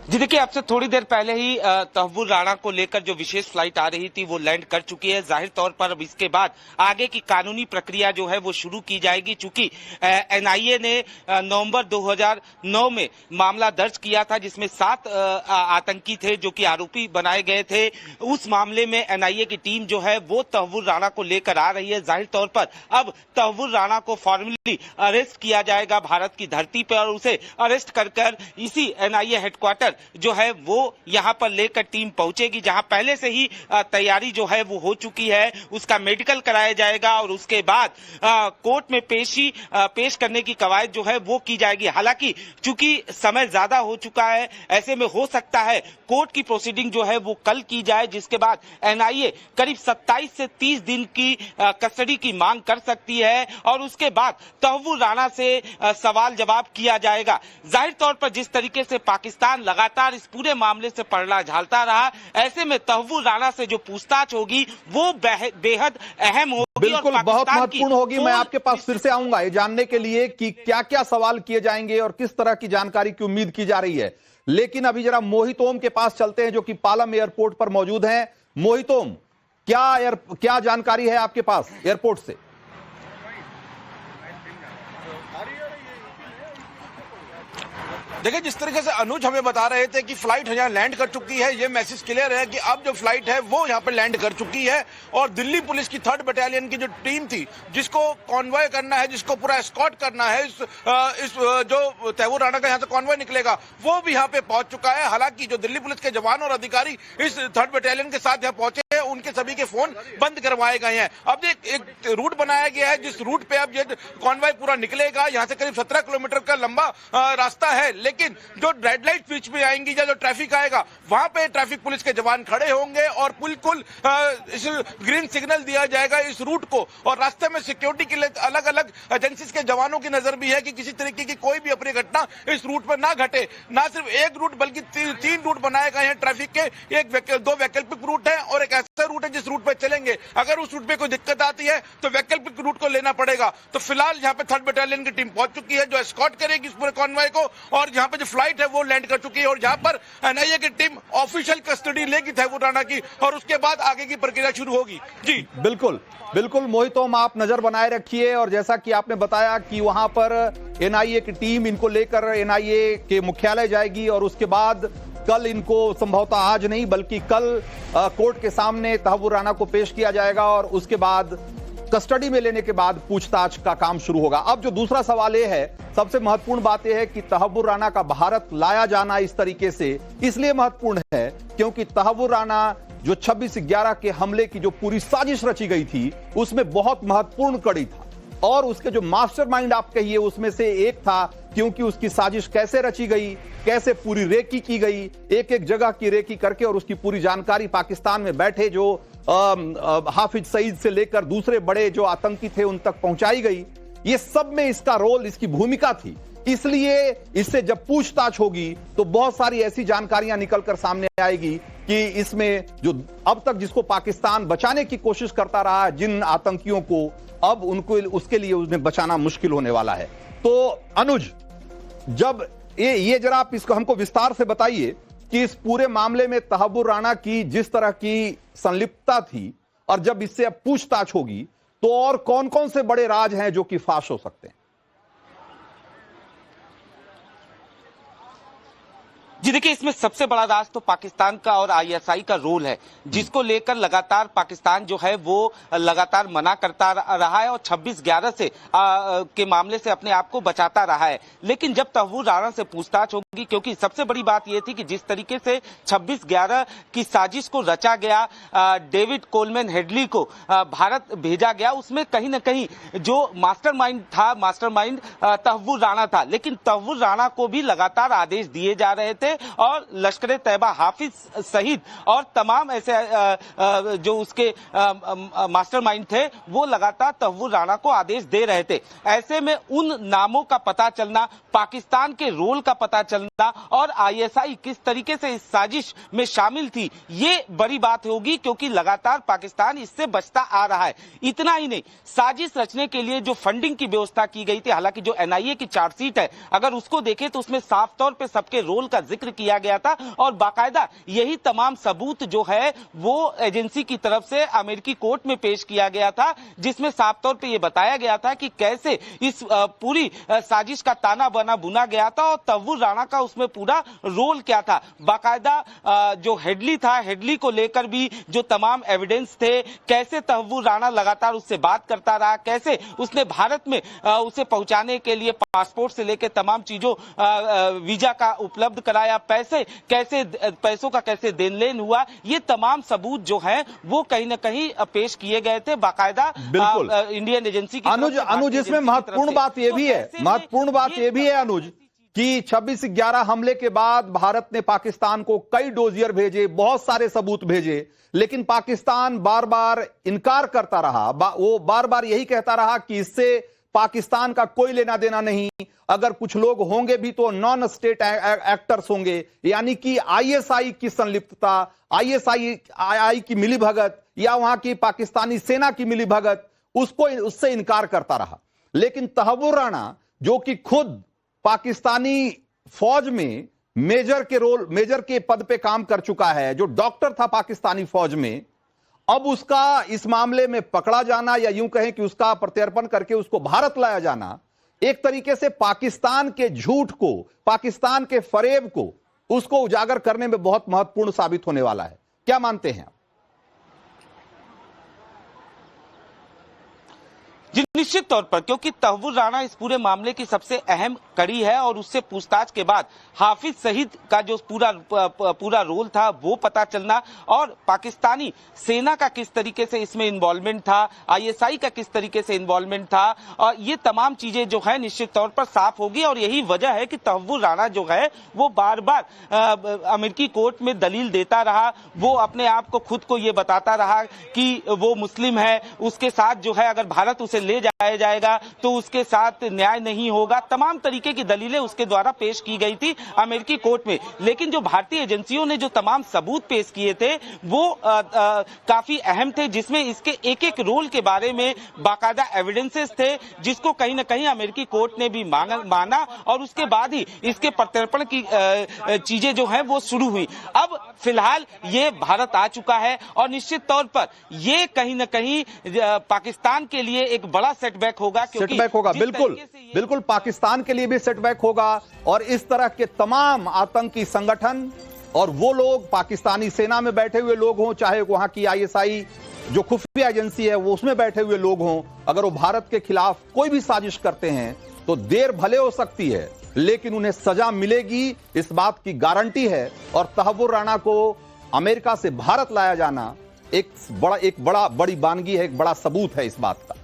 जी देखिए, आपसे थोड़ी देर पहले ही तहव्वुर राणा को लेकर जो विशेष फ्लाइट आ रही थी वो लैंड कर चुकी है। जाहिर तौर पर अब इसके बाद आगे की कानूनी प्रक्रिया जो है वो शुरू की जाएगी, चूंकि एनआईए ने नवंबर 2009 में मामला दर्ज किया था जिसमें 7 आतंकी थे जो कि आरोपी बनाए गए थे। उस मामले में एनआईए की टीम जो है वो तहव्वुर राणा को लेकर आ रही है। जाहिर तौर पर अब तहव्वुर राणा को फॉर्मली अरेस्ट किया जाएगा भारत की धरती पर और उसे अरेस्ट कर इसी एनआईए हेडक्वार्टर जो है वो यहां पर लेकर टीम पहुंचेगी, जहां पहले से ही तैयारी जो है वो हो चुकी है। उसका मेडिकल कराया जाएगा और उसके बाद कोर्ट में पेश करने की कवायद जो है वो की जाएगी। हालांकि चूंकि समय ज्यादा हो चुका है, ऐसे में हो सकता है कोर्ट की प्रोसीडिंग जो है वो कल की जाए, जिसके बाद एनआईए करीब 27 से 30 दिन की कस्टडी की मांग कर सकती है और उसके बाद तहव्वुर राणा से सवाल जवाब किया जाएगा। जाहिर तौर पर जिस तरीके से पाकिस्तान लगातार इस पूरे मामले से पलड़ा झालता रहा, ऐसे में तहव्वुर राणा से जो पूछताछ होगी वो बेहद अहम होगी। बिल्कुल, बहुत महत्वपूर्ण होगी। मैं आपके पास फिर से आऊंगा ये जानने के लिए कि क्या क्या सवाल किए जाएंगे और किस तरह की जानकारी की उम्मीद की जा रही है। लेकिन अभी जरा मोहित ओम के पास चलते हैं जो कि पालम एयरपोर्ट पर मौजूद हैं। मोहित ओम, क्या जानकारी है आपके पास एयरपोर्ट से? देखिए, जिस तरीके से अनुज हमें बता रहे थे कि फ्लाइट यहाँ लैंड कर चुकी है, ये मैसेज क्लियर है कि अब जो फ्लाइट है वो यहाँ पे लैंड कर चुकी है और दिल्ली पुलिस की 3rd बटालियन की जो टीम थी जिसको कॉन्वॉय करना है, जिसको पूरा एस्कॉर्ट करना है, इस जो तहव्वुर राणा का यहाँ से कॉन्वॉय निकलेगा वो भी यहाँ पे पहुंच चुका है। हालांकि जो दिल्ली पुलिस के जवान और अधिकारी इस 3rd बटालियन के साथ यहाँ पहुंचे हैं, उनके सभी के फोन बंद करवाए गए हैं। अब एक रूट बनाया गया है जिस रूट पे अब ये कॉन्वॉय पूरा निकलेगा। यहाँ से करीब 17 किलोमीटर का लंबा रास्ता है, लेकिन जो रेड लाइट स्विच पे आएंगी या जो ट्रैफिक आएगा वहां पे ट्रैफिक पुलिस के जवान खड़े होंगे और बिल्कुल इस ग्रीन सिग्नल दिया जाएगा इस रूट को। और रास्ते में सिक्योरिटी के लिए अलग अलग एजेंसीज के जवानों की नजर भी है कि किसी तरीके की कोई भी अप्रिय घटना इस रूट पर ना घटे। ना सिर्फ एक रूट बल्कि 3 रूट बनाए गए हैं ट्रैफिक के। 2 वैकल्पिक रूट है और एक ऐसा रूट है जिस रूट पे चलेंगे। अगर उस रूट पे कोई दिक्कत आती है तो वैकल्पिक रूट को लेना पड़ेगा। तो फिलहाल यहाँ पे 3rd बटालियन की टीम पहुंच चुकी है जो एस्कॉर्ट करेगी इस पूरे कॉन्वॉय को और यहाँ पे जो फ्लाइट है वो लैंड कर चुकी है और यहाँ पर एनआईए की टीम ऑफिशियल कस्टडी लेगी तहव्वुर राणा की और उसके बाद आगे की प्रक्रिया शुरू होगी। जी बिल्कुल बिल्कुल मोहित ओम, आप नजर बनाए रखिए। और जैसा कि आपने बताया कि वहां पर एनआईए की टीम इनको लेकर एनआईए के मुख्यालय जाएगी और उसके बाद कल इनको संभवतः आज नहीं बल्कि कल कोर्ट के सामने तहव्वुर राणा को पेश किया जाएगा और उसके बाद कस्टडी में लेने के बाद पूछताछ का काम शुरू होगा। अब जो दूसरा सवाल यह है, सबसे महत्वपूर्ण बात यह है कि तहव्वुर राणा का भारत लाया जाना इस तरीके से इसलिए महत्वपूर्ण है क्योंकि तहव्वुर राणा जो 26/11 के हमले की जो पूरी साजिश रची गई थी उसमें बहुत महत्वपूर्ण कड़ी था और उसके जो मास्टरमाइंड आप कहिए उसमें से एक था, क्योंकि उसकी साजिश कैसे रची गई, कैसे पूरी रेकी की गई, एक एक जगह की रेकी करके और उसकी पूरी जानकारी पाकिस्तान में बैठे जो हाफिज सईद से लेकर दूसरे बड़े जो आतंकी थे उन तक पहुंचाई गई। ये सब में इसका रोल, इसकी भूमिका थी। इसलिए इससे जब पूछताछ होगी तो बहुत सारी ऐसी जानकारियां निकलकर सामने आएगी कि इसमें जो अब तक जिसको पाकिस्तान बचाने की कोशिश करता रहा है, जिन आतंकियों को, अब उनको उसके लिए उन्हें बचाना मुश्किल होने वाला है। तो अनुज, जब ये जरा आप इसको हमको विस्तार से बताइए कि इस पूरे मामले में तहव्वुर राणा की जिस तरह की संलिप्तता थी और जब इससे अब पूछताछ होगी तो और कौन कौन से बड़े राज हैं जो कि फाश हो सकते हैं? जी देखिए, इसमें सबसे बड़ा राज तो पाकिस्तान का और आईएसआई का रोल है, जिसको लेकर लगातार पाकिस्तान जो है वो लगातार मना करता रहा है और 26/11 से के मामले से अपने आप को बचाता रहा है। लेकिन जब तहव्वुर राणा से पूछताछ होगी, क्योंकि सबसे बड़ी बात यह थी कि जिस तरीके से 26/11 की साजिश को रचा गया, डेविड कोलमैन हेडली को भारत भेजा गया, उसमें कहीं ना कहीं जो मास्टरमाइंड था, मास्टरमाइंड तहव्वुर राणा था। लेकिन तहव्वुर राणा को भी लगातार आदेश दिए जा रहे थे और लश्कर तैयबा, हाफिज सईद और तमाम ऐसे जो उसके मास्टरमाइंड थे वो लगातार तहव्वुर राणा को आदेश दे रहे थे। ऐसे में उन नामों का पता चलना, पाकिस्तान के रोल का पता चलना और आईएसआई किस तरीके से इस साजिश में शामिल थी, ये बड़ी बात होगी, क्योंकि लगातार पाकिस्तान इससे बचता आ रहा है। इतना ही नहीं, साजिश रचने के लिए जो फंडिंग की व्यवस्था की गई थी, हालांकि जो एनआईए की चार्जशीट है अगर उसको देखें तो उसमें साफ तौर पर सबके रोल का जिक्र षड्यंत्र किया गया था और बाकायदा यही तमाम सबूत जो है वो एजेंसी की तरफ से अमेरिकी कोर्ट में पेश किया गया था, जिसमें साफ तौर पे ये बताया गया था कि कैसे इस पूरी साजिश का ताना बना बुना गया था और तहव्वुर राणा का उसमें पूरा रोल क्या था। बाकायदा जो हेडली था, हेडली को लेकर भी जो तमाम एविडेंस थे, कैसे तहव्वुर राणा लगातार उससे बात करता रहा, कैसे उसने भारत में उसे पहुंचाने के लिए पासपोर्ट से लेकर तमाम चीजों वीजा का उपलब्ध कराया, पैसों का कैसे देन लेन हुआ, ये तमाम सबूत जो है वो कहीं ना कहीं पेश किए गए थे बाकायदा इंडियन एजेंसी की। अनुज इसमें महत्वपूर्ण बात यह भी है अनुज कि 26/11 हमले के बाद भारत ने पाकिस्तान को कई डोजियर भेजे, बहुत सारे सबूत भेजे, लेकिन पाकिस्तान बार बार इनकार करता रहा। वो बार बार यही कहता रहा कि इससे पाकिस्तान का कोई लेना देना नहीं, अगर कुछ लोग होंगे भी तो नॉन स्टेट एक्टर्स होंगे, यानी कि आईएसआई की संलिप्तता, आईएसआई की मिलीभगत या वहां की पाकिस्तानी सेना की मिलीभगत, उससे इनकार करता रहा। लेकिन तहव्वुर राणा जो कि खुद पाकिस्तानी फौज में मेजर के पद पे काम कर चुका है, जो डॉक्टर था पाकिस्तानी फौज में, अब उसका इस मामले में पकड़ा जाना या यूं कहें कि उसका प्रत्यर्पण करके उसको भारत लाया जाना एक तरीके से पाकिस्तान के झूठ को, पाकिस्तान के फरेब को, उसको उजागर करने में बहुत महत्वपूर्ण साबित होने वाला है। क्या मानते हैं आप? जी निश्चित तौर पर, क्योंकि तहव्वुर राणा इस पूरे मामले की सबसे अहम कड़ी है और उससे पूछताछ के बाद हाफिज सईद का जो पूरा रोल था वो पता चलना और पाकिस्तानी सेना का किस तरीके से इसमें इन्वॉल्वमेंट था, आईएसआई का किस तरीके से इन्वॉल्वमेंट था, और ये तमाम चीजें जो है निश्चित तौर पर साफ होगी। और यही वजह है कि तहव्वुर राणा जो है वो बार बार अमेरिकी कोर्ट में दलील देता रहा, वो अपने आप को खुद को ये बताता रहा कि वो मुस्लिम है, उसके साथ जो है अगर भारत उसे ले जाया जाएगा तो उसके साथ न्याय नहीं होगा, तमाम तरीके की दलीलें उसके द्वारा पेश की गई थी अमेरिकी कोर्ट में। लेकिन जो भारतीय एजेंसियों ने जो तमाम सबूत पेश किए थे वो काफी अहम थे, जिसमें इसके एक एक रोल के बारे में बाकायदा एविडेंसेस थे, जिसको कहीं ना कहीं अमेरिकी कोर्ट ने भी माना और उसके बाद ही इसके प्रत्यर्पण की चीजें जो है वो शुरू हुई। अब फिलहाल ये भारत आ चुका है और निश्चित तौर पर ये कहीं ना कहीं पाकिस्तान के लिए एक बड़ा सेटबैक होगा, बिल्कुल पाकिस्तान के लिए भी सेटबैक होगा। और इस तरह के तमाम आतंकी संगठन और वो लोग पाकिस्तानी सेना में बैठे हुए लोग हों, चाहे वहां की आईएसआई जो खुफिया एजेंसी है वो उसमें बैठे हुए लोग हों, अगर वो भारत के खिलाफ कोई भी साजिश करते हैं तो देर भले हो सकती है लेकिन उन्हें सजा मिलेगी, इस बात की गारंटी है। और तहव्वुर राणा को अमेरिका से भारत लाया जाना एक बड़ी वानगी है, एक बड़ा सबूत है इस बात का।